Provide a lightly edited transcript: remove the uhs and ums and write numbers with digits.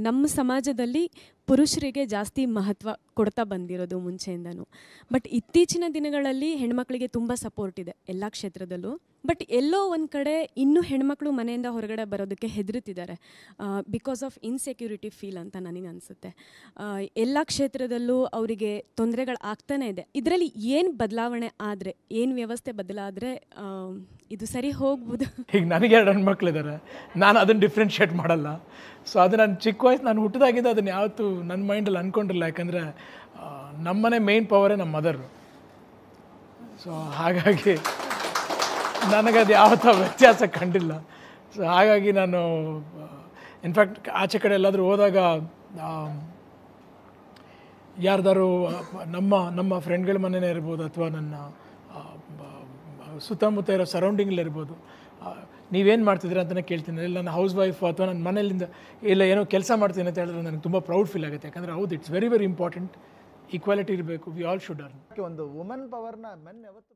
ನಮ್ಮ ಸಮಾಜದಲ್ಲಿ ಪುರುಷರಿಗೆ ಜಾಸ್ತಿ ಮಹತ್ವ ಕೊಡ್ತಾ ಬಂದಿರೋದು ಮುಂಚೆಯಿಂದನೂ. ಬಟ್ ಇತ್ತೀಚಿನ ದಿನಗಳಲ್ಲಿ ಹೆಣ್ಮಕ್ಳಿಗೆ ತುಂಬ ಸಪೋರ್ಟ್ ಇದೆ ಎಲ್ಲ ಕ್ಷೇತ್ರದಲ್ಲೂ. ಬಟ್ ಎಲ್ಲೋ ಒಂದು ಕಡೆ ಇನ್ನೂ ಹೆಣ್ಮಕ್ಳು ಮನೆಯಿಂದ ಹೊರಗಡೆ ಬರೋದಕ್ಕೆ ಹೆದರುತ್ತಿದ್ದಾರೆ, ಬಿಕಾಸ್ ಆಫ್ ಇನ್ಸೆಕ್ಯೂರಿಟಿ ಫೀಲ್ ಅಂತ ನನಗೆ ಅನಿಸುತ್ತೆ. ಎಲ್ಲ ಕ್ಷೇತ್ರದಲ್ಲೂ ಅವರಿಗೆ ತೊಂದರೆಗಳು ಆಗ್ತಾನೆ ಇದೆ. ಇದರಲ್ಲಿ ಏನು ಬದಲಾವಣೆ ಆದರೆ, ಏನು ವ್ಯವಸ್ಥೆ ಬದಲಾದರೆ ಇದು ಸರಿ ಹೋಗ್ಬೋದು? ಈಗ ನನಗೆ 2 ಹೆಣ್ಮಕ್ಳಿದ್ದಾರೆ, ನಾನು ಅದನ್ನು ಡಿಫ್ರೆನ್ಷಿಯೇಟ್ ಮಾಡಲ್ಲ. ಸೊ ಅದು ನಾನು ಚಿಕ್ಕ ವಯಸ್ಸು ನಾನು ಹುಟ್ಟಿದಾಗಿಂದ ಅದನ್ನು ಯಾವತ್ತೂ ನನ್ನ ಮೈಂಡಲ್ಲಿ ಅಂದ್ಕೊಂಡಿಲ್ಲ. ಯಾಕಂದರೆ ನಮ್ಮನೆ ಮೇನ್ ಪವರೇ ನಮ್ಮ ಮದರು. ಸೊ ಹಾಗಾಗಿ ನನಗದು ಯಾವತ್ತೂ ವ್ಯತ್ಯಾಸ ಕಂಡಿಲ್ಲ. ಸೊ ಹಾಗಾಗಿ ನಾನು ಇನ್ಫ್ಯಾಕ್ಟ್ ಆಚೆ ಕಡೆ ಎಲ್ಲಾದರೂ ಹೋದಾಗ ಯಾರ್ದಾರು ನಮ್ಮ ಫ್ರೆಂಡ್ಗಳ ಮನೆಯೇ ಇರ್ಬೋದು ಅಥವಾ ನನ್ನ ಸುತ್ತಮುತ್ತ ಇರೋ ಸರೌಂಡಿಂಗ್ಲಿರ್ಬೋದು, ನೀವೇನು ಮಾಡ್ತಿದ್ದೀರ ಅಂತಲೇ ಕೇಳ್ತೀನಿ. ಇಲ್ಲ ನನ್ನ ಹೌಸ್ ವೈಫು ಅಥವಾ ನನ್ನ ಮನೆಯಲ್ಲಿಂದ ಇಲ್ಲ ಏನೋ ಕೆಲಸ ಮಾಡ್ತೀನಿ ಅಂತ ಹೇಳಿದ್ರೆ ನನಗೆ ತುಂಬ ಪ್ರೌಡ್ ಫೀಲ್ ಆಗುತ್ತೆ. ಯಾಕಂದರೆ ಹೌದು, it's very very important. Equality ಇರಬೇಕು. We all should earn. ಒಂದು ವುಮನ್ ಪವರ್ನ ಮೆನ್ ಯಾವತ್ತು